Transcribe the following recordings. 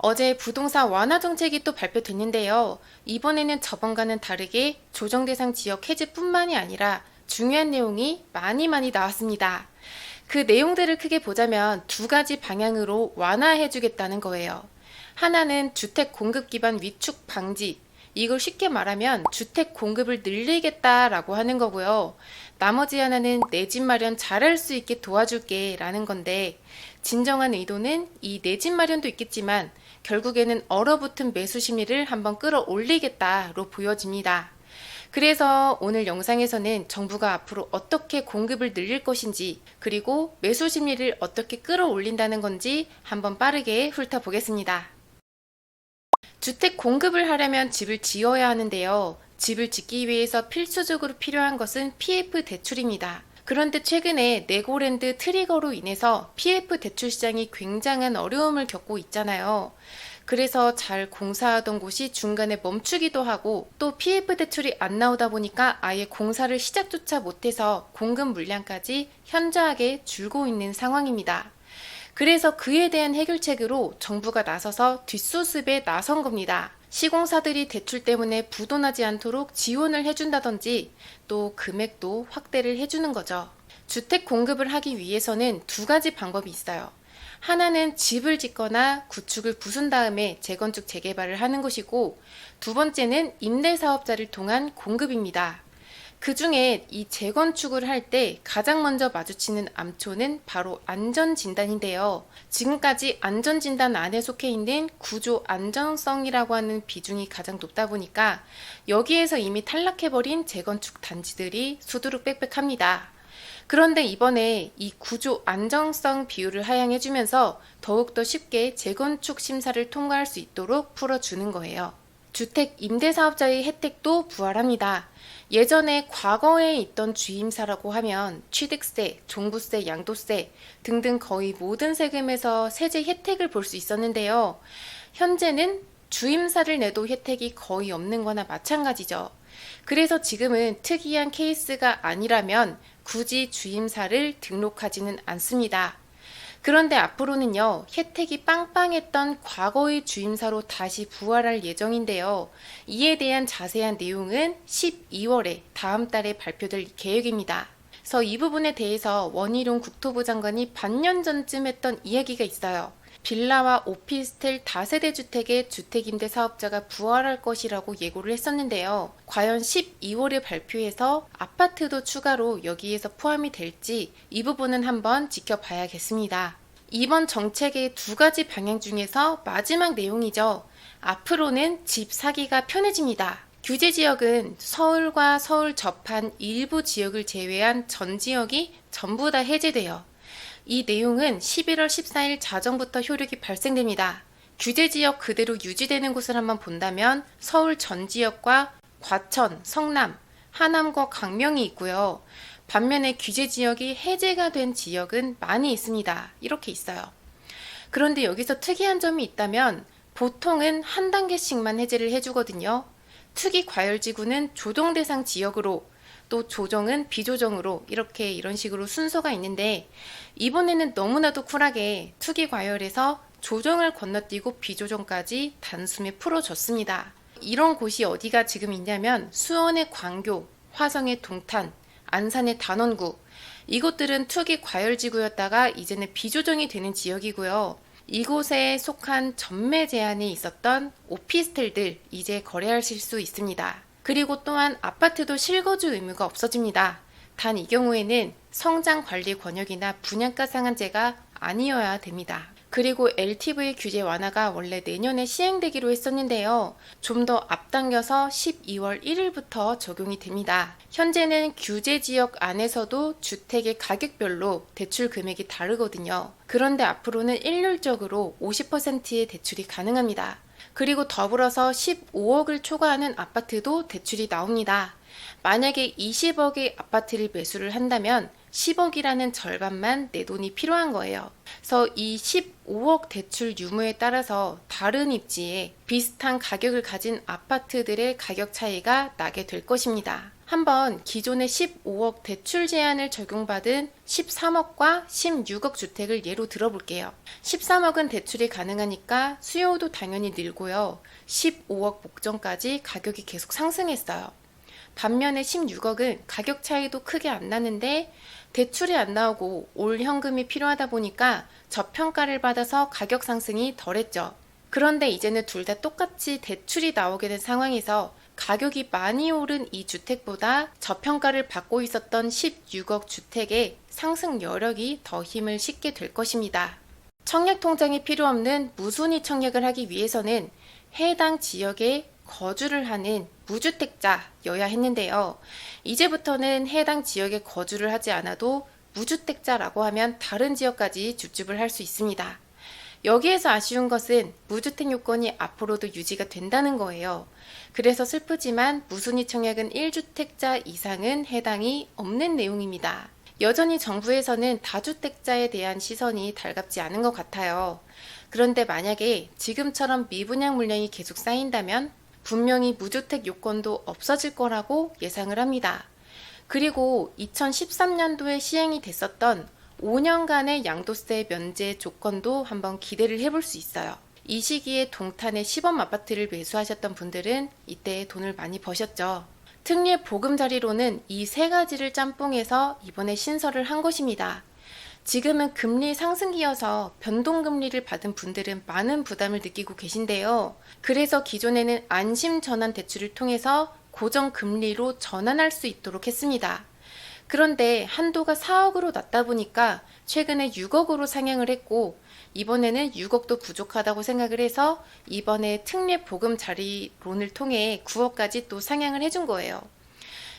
어제 부동산 완화 정책이 또 발표됐는데요. 이번에는 저번과는 다르게 조정 대상 지역 해제뿐만이 아니라 중요한 내용이 많이 나왔습니다. 그 내용들을 크게 보자면 두 가지 방향으로 완화해주겠다는 거예요. 하나는 주택 공급 기반 위축 방지. 이걸 쉽게 말하면 주택 공급을 늘리겠다라고 하는 거고요. 나머지 하나는 내 집 마련 잘할 수 있게 도와줄게 라는 건데, 진정한 의도는 이 내 집 마련도 있겠지만 결국에는 얼어붙은 매수 심리를 한번 끌어올리겠다로 보여집니다. 그래서 오늘 영상에서는 정부가 앞으로 어떻게 공급을 늘릴 것인지, 그리고 매수 심리를 어떻게 끌어올린다는 건지 한번 빠르게 훑어보겠습니다. 주택 공급을 하려면 집을 지어야 하는데요. 집을 짓기 위해서 필수적으로 필요한 것은 PF 대출입니다. 그런데 최근에 네고랜드 트리거로 인해서 PF 대출 시장이 굉장한 어려움을 겪고 있잖아요. 그래서 잘 공사하던 곳이 중간에 멈추기도 하고, 또 PF 대출이 안 나오다 보니까 아예 공사를 시작조차 못해서 공급 물량까지 현저하게 줄고 있는 상황입니다. 그래서 그에 대한 해결책으로 정부가 나서서 뒷수습에 나선 겁니다. 시공사들이 대출 때문에 부도나지 않도록 지원을 해준다든지, 또 금액도 확대를 해주는 거죠. 주택 공급을 하기 위해서는 두 가지 방법이 있어요. 하나는 집을 짓거나 구축을 부순 다음에 재건축 재개발을 하는 것이고, 두 번째는 임대사업자를 통한 공급입니다. 그 중에 이 재건축을 할 때 가장 먼저 마주치는 암초는 바로 안전진단인데요. 지금까지 안전진단 안에 속해 있는 구조 안정성이라고 하는 비중이 가장 높다 보니까 여기에서 이미 탈락해버린 재건축 단지들이 수두룩 빽빽합니다. 그런데 이번에 이 구조 안정성 비율을 하향해주면서 더욱더 쉽게 재건축 심사를 통과할 수 있도록 풀어주는 거예요. 주택 임대사업자의 혜택도 부활합니다. 예전에 과거에 있던 주임사라고 하면 취득세, 종부세, 양도세 등등 거의 모든 세금에서 세제 혜택을 볼 수 있었는데요. 현재는 주임사를 내도 혜택이 거의 없는 거나 마찬가지죠. 그래서 지금은 특이한 케이스가 아니라면 굳이 주임사를 등록하지는 않습니다. 그런데 앞으로는요, 혜택이 빵빵했던 과거의 주임사로 다시 부활할 예정인데요. 이에 대한 자세한 내용은 12월에 다음 달에 발표될 계획입니다. 그래서 이 부분에 대해서 원희룡 국토부 장관이 반년 전쯤 했던 이야기가 있어요. 빌라와 오피스텔 다세대 주택의 주택임대 사업자가 부활할 것이라고 예고를 했었는데요. 과연 12월에 발표해서 아파트도 추가로 여기에서 포함이 될지 이 부분은 한번 지켜봐야겠습니다. 이번 정책의 두 가지 방향 중에서 마지막 내용이죠. 앞으로는 집 사기가 편해집니다. 규제 지역은 서울과 서울 접한 일부 지역을 제외한 전 지역이 전부 다 해제돼요. 이 내용은 11월 14일 자정부터 효력이 발생됩니다. 규제 지역 그대로 유지되는 곳을 한번 본다면 서울 전 지역과 과천, 성남, 하남과 강명이 있고요. 반면에 규제 지역이 해제가 된 지역은 많이 있습니다. 이렇게 있어요. 그런데 여기서 특이한 점이 있다면 보통은 한 단계씩만 해제를 해주거든요. 특이 과열지구는 조정 대상 지역으로, 또 조정은 비조정으로 이런 식으로 순서가 있는데, 이번에는 너무나도 쿨하게 투기 과열에서 조정을 건너뛰고 비조정까지 단숨에 풀어줬습니다. 이런 곳이 어디가 지금 있냐면 수원의 광교, 화성의 동탄, 안산의 단원구, 이곳들은 투기 과열지구였다가 이제는 비조정이 되는 지역이고요. 이곳에 속한 전매 제한이 있었던 오피스텔들 이제 거래하실 수 있습니다. 그리고 또한 아파트도 실거주 의무가 없어집니다. 단 이 경우에는 성장 관리 권역이나 분양가 상한제가 아니어야 됩니다. 그리고 LTV 규제 완화가 원래 내년에 시행되기로 했었는데요. 좀 더 앞당겨서 12월 1일부터 적용이 됩니다. 현재는 규제 지역 안에서도 주택의 가격별로 대출 금액이 다르거든요. 그런데 앞으로는 일률적으로 50%의 대출이 가능합니다. 그리고 더불어서 15억을 초과하는 아파트도 대출이 나옵니다. 만약에 20억의 아파트를 매수를 한다면 10억이라는 절반만 내 돈이 필요한 거예요. 그래서 이 15억 대출 유무에 따라서 다른 입지에 비슷한 가격을 가진 아파트들의 가격 차이가 나게 될 것입니다. 한번 기존의 15억 대출 제한을 적용받은 13억과 16억 주택을 예로 들어볼게요. 13억은 대출이 가능하니까 수요도 당연히 늘고요. 15억 목전까지 가격이 계속 상승했어요. 반면에 16억은 가격 차이도 크게 안 나는데 대출이 안 나오고 올 현금이 필요하다 보니까 저평가를 받아서 가격 상승이 덜했죠. 그런데 이제는 둘 다 똑같이 대출이 나오게 된 상황에서 가격이 많이 오른 이 주택보다 저평가를 받고 있었던 16억 주택의 상승 여력이 더 힘을 싣게 될 것입니다. 청약 통장이 필요 없는 무순위 청약을 하기 위해서는 해당 지역에 거주를 하는 무주택자여야 했는데요. 이제부터는 해당 지역에 거주를 하지 않아도 무주택자라고 하면 다른 지역까지 줍줍을 할 수 있습니다. 여기에서 아쉬운 것은 무주택 요건이 앞으로도 유지가 된다는 거예요. 그래서 슬프지만 무순위 청약은 1주택자 이상은 해당이 없는 내용입니다. 여전히 정부에서는 다주택자에 대한 시선이 달갑지 않은 것 같아요. 그런데 만약에 지금처럼 미분양 물량이 계속 쌓인다면 분명히 무주택 요건도 없어질 거라고 예상을 합니다. 그리고 2013년도에 시행이 됐었던 5년간의 양도세 면제 조건도 한번 기대를 해볼 수 있어요. 이 시기에 동탄의 시범 아파트를 매수하셨던 분들은 이때 돈을 많이 버셨죠. 특례 보금자리로는 이 세 가지를 짬뽕해서 이번에 신설을 한 것입니다. 지금은 금리 상승기여서 변동금리를 받은 분들은 많은 부담을 느끼고 계신데요. 그래서 기존에는 안심전환 대출을 통해서 고정금리로 전환할 수 있도록 했습니다. 그런데 한도가 4억으로 낮다 보니까 최근에 6억으로 상향을 했고 이번에는 6억도 부족하다고 생각을 해서 이번에 특례 보금자리론을 통해 9억까지 또 상향을 해준 거예요.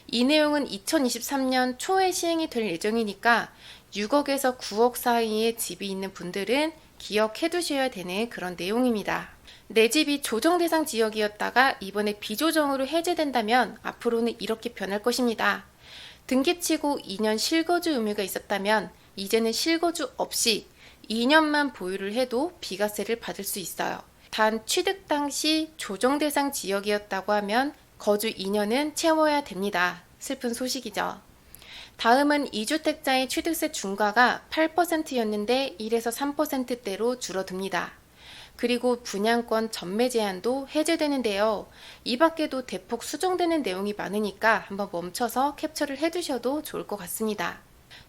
이 내용은 2023년 초에 시행이 될 예정이니까 6억에서 9억 사이에 집이 있는 분들은 기억해 두셔야 되는 그런 내용입니다. 내 집이 조정 대상 지역이었다가 이번에 비조정으로 해제된다면 앞으로는 이렇게 변할 것입니다. 등기치고 2년 실거주 의무가 있었다면 이제는 실거주 없이 2년만 보유를 해도 비과세를 받을 수 있어요. 단 취득 당시 조정 대상 지역이었다고 하면 거주 2년은 채워야 됩니다. 슬픈 소식이죠. 다음은 2주택자의 취득세 중과가 8%였는데 1에서 3%대로 줄어듭니다. 그리고 분양권 전매 제한도 해제되는데요. 이 밖에도 대폭 수정되는 내용이 많으니까 한번 멈춰서 캡처를 해두셔도 좋을 것 같습니다.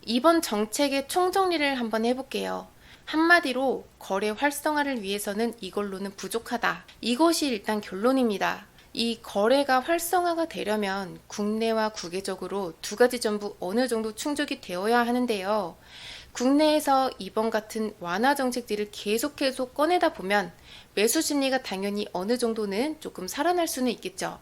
이번 정책의 총정리를 한번 해볼게요. 한마디로 거래 활성화를 위해서는 이걸로는 부족하다. 이것이 일단 결론입니다. 이 거래가 활성화가 되려면 국내와 국외적으로 두 가지 전부 어느 정도 충족이 되어야 하는데요. 국내에서 이번 같은 완화 정책들을 계속 꺼내다 보면 매수 심리가 당연히 어느 정도는 조금 살아날 수는 있겠죠.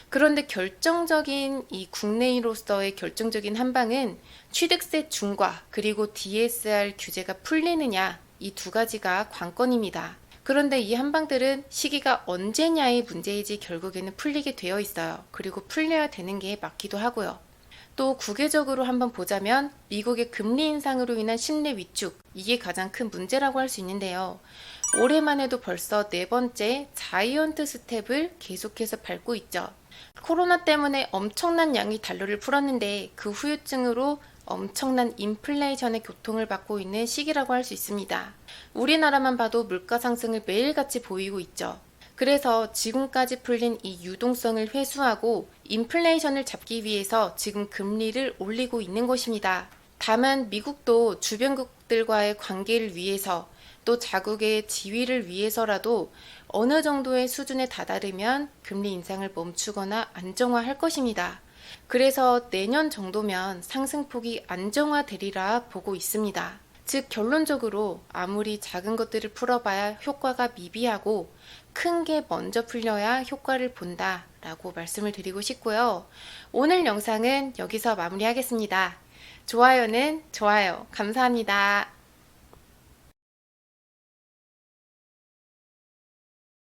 그런데 결정적인 이 국내인으로서의 결정적인 한방은 취득세 중과 그리고 DSR 규제가 풀리느냐 이 두 가지가 관건입니다. 그런데 이 한방들은 시기가 언제냐의 문제이지 결국에는 풀리게 되어 있어요. 그리고 풀려야 되는 게 맞기도 하고요. 또 국외적으로 한번 보자면 미국의 금리 인상으로 인한 신뢰 위축, 이게 가장 큰 문제라고 할 수 있는데요. 올해만 해도 벌써 4번째 자이언트 스텝을 계속해서 밟고 있죠. 코로나 때문에 엄청난 양의 달러를 풀었는데 그 후유증으로 엄청난 인플레이션의 고통을 받고 있는 시기라고 할 수 있습니다. 우리나라만 봐도 물가 상승을 매일같이 보이고 있죠. 그래서 지금까지 풀린 이 유동성을 회수하고 인플레이션을 잡기 위해서 지금 금리를 올리고 있는 것입니다. 다만 미국도 주변국들과의 관계를 위해서 또 자국의 지위를 위해서라도 어느 정도의 수준에 다다르면 금리 인상을 멈추거나 안정화할 것입니다. 그래서 내년 정도면 상승폭이 안정화되리라 보고 있습니다. 즉 결론적으로 아무리 작은 것들을 풀어봐야 효과가 미비하고 큰 게 먼저 풀려야 효과를 본다 라고 말씀을 드리고 싶고요. 오늘 영상은 여기서 마무리하겠습니다. 좋아요는 좋아요. 감사합니다.